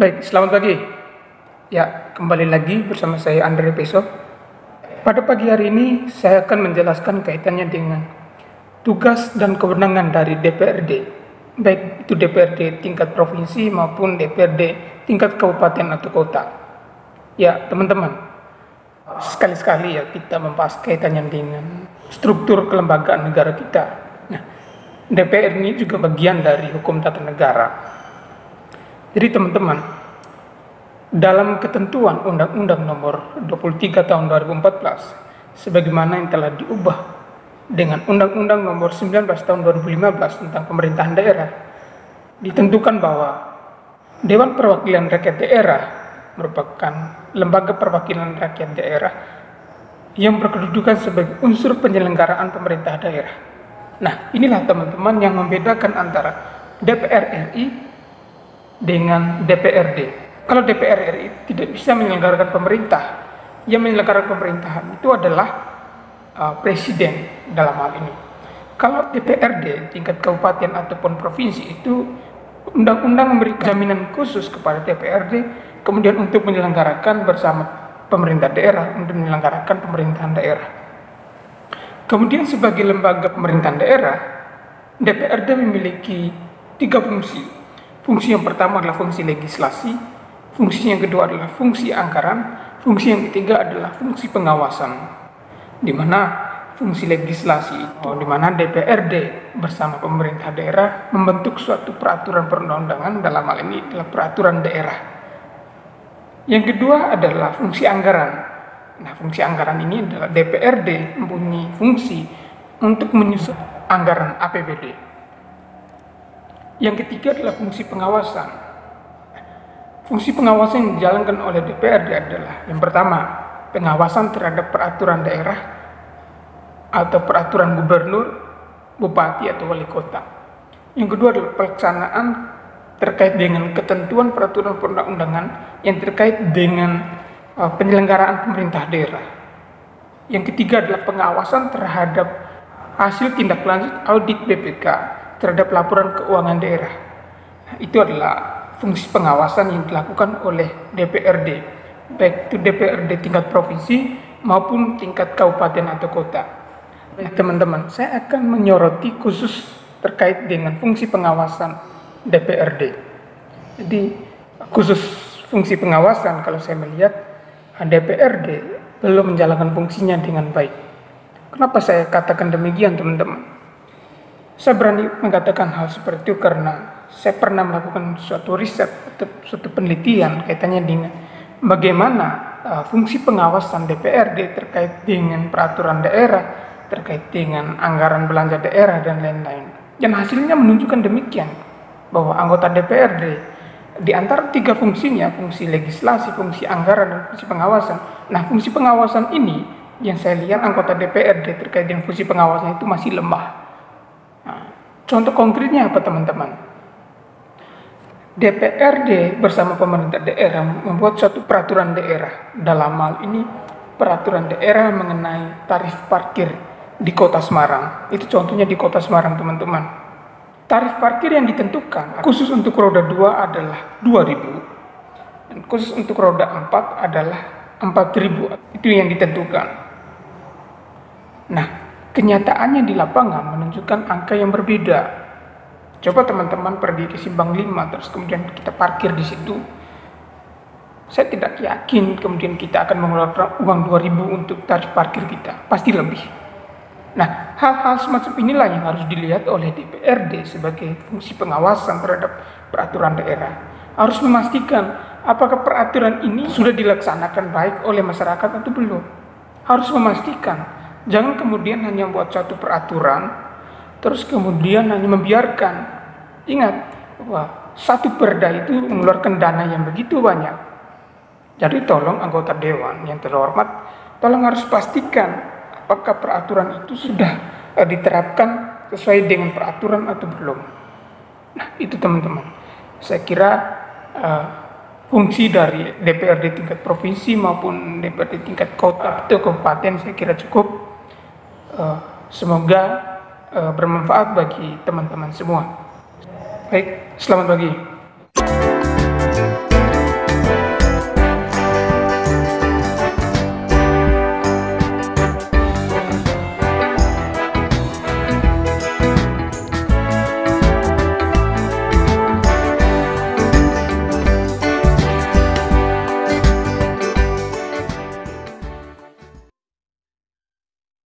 Baik, selamat pagi. Ya, kembali lagi bersama saya Andre Peso. Pada pagi hari ini saya akan menjelaskan kaitannya dengan tugas dan kewenangan dari DPRD, baik itu DPRD tingkat provinsi maupun DPRD tingkat kabupaten atau kota. Ya, teman-teman, sekali-sekali ya kita membahas kaitannya dengan struktur kelembagaan negara kita. Nah, DPR ini juga bagian dari hukum tata negara. Jadi teman-teman, dalam ketentuan Undang-Undang Nomor 23 Tahun 2014, sebagaimana yang telah diubah dengan Undang-Undang Nomor 19 Tahun 2015 tentang pemerintahan daerah, ditentukan bahwa Dewan Perwakilan Rakyat Daerah merupakan lembaga perwakilan rakyat daerah yang berkedudukan sebagai unsur penyelenggaraan pemerintah daerah. Nah, inilah teman-teman yang membedakan antara DPR RI dengan DPRD. Kalau DPR RI tidak bisa menyelenggarakan pemerintah, yang menyelenggarakan pemerintahan itu adalah presiden dalam hal ini. Kalau DPRD tingkat kabupaten ataupun provinsi itu undang-undang memberi jaminan khusus kepada DPRD, kemudian untuk menyelenggarakan bersama pemerintah daerah, untuk menyelenggarakan pemerintahan daerah. Kemudian sebagai lembaga pemerintahan daerah, DPRD memiliki 3 fungsi. Fungsi yang pertama adalah fungsi legislasi, fungsi yang kedua adalah fungsi anggaran, fungsi yang ketiga adalah fungsi pengawasan. Di mana fungsi legislasi itu di mana DPRD bersama pemerintah daerah membentuk suatu peraturan perundang-undangan, dalam hal ini adalah peraturan daerah. Yang kedua adalah fungsi anggaran. Nah, fungsi anggaran ini adalah DPRD mempunyai fungsi untuk menyusun anggaran APBD. Yang ketiga adalah fungsi pengawasan. Fungsi pengawasan yang dijalankan oleh DPRD adalah yang pertama, pengawasan terhadap peraturan daerah atau peraturan gubernur, bupati atau wali kota. Yang kedua adalah pelaksanaan terkait dengan ketentuan peraturan perundang-undangan yang terkait dengan penyelenggaraan pemerintah daerah. Yang ketiga adalah pengawasan terhadap hasil tindak lanjut audit BPK terhadap laporan keuangan daerah. Nah, itu adalah fungsi pengawasan yang dilakukan oleh DPRD, baik itu DPRD tingkat provinsi maupun tingkat kabupaten atau kota. Nah, teman-teman, saya akan menyoroti khusus terkait dengan fungsi pengawasan DPRD. Jadi, khusus fungsi pengawasan, kalau saya melihat DPRD belum menjalankan fungsinya dengan baik. Kenapa saya katakan demikian, teman-teman? Saya berani mengatakan hal seperti itu karena saya pernah melakukan suatu riset atau suatu penelitian kaitannya dengan bagaimana fungsi pengawasan DPRD terkait dengan peraturan daerah, terkait dengan anggaran belanja daerah dan lain-lain. Dan hasilnya menunjukkan demikian, bahwa anggota DPRD di antara 3 fungsinya, fungsi legislasi, fungsi anggaran, dan fungsi pengawasan. Nah, fungsi pengawasan ini yang saya lihat anggota DPRD terkait dengan fungsi pengawasan itu masih lemah. Contoh konkretnya apa, teman-teman? DPRD bersama pemerintah daerah membuat suatu peraturan daerah. Dalam hal ini peraturan daerah mengenai tarif parkir di Kota Semarang. Itu contohnya di Kota Semarang, teman-teman. Tarif parkir yang ditentukan khusus untuk roda 2 adalah 2.000 dan khusus untuk roda 4 adalah 4.000. Itu yang ditentukan. Nah, kenyataannya di lapangan menunjukkan angka yang berbeda. Coba teman-teman pergi ke Simpang 5 terus kemudian kita parkir di situ. Saya tidak yakin kemudian kita akan mengeluarkan uang 2.000 untuk tarif parkir kita. Pasti lebih. Nah, hal-hal semacam inilah yang harus dilihat oleh DPRD sebagai fungsi pengawasan terhadap peraturan daerah. Harus memastikan apakah peraturan ini sudah dilaksanakan baik oleh masyarakat atau belum. Harus memastikan. Jangan kemudian hanya membuat suatu peraturan, terus kemudian hanya membiarkan. Ingat bahwa satu perda itu mengeluarkan dana yang begitu banyak. Jadi tolong anggota dewan yang terhormat, tolong harus pastikan apakah peraturan itu sudah diterapkan sesuai dengan peraturan atau belum. Nah, itu teman-teman. Saya kira fungsi dari DPRD tingkat provinsi maupun DPRD tingkat kota atau kabupaten saya kira cukup. Semoga bermanfaat bagi teman-teman semua. Baik, selamat pagi.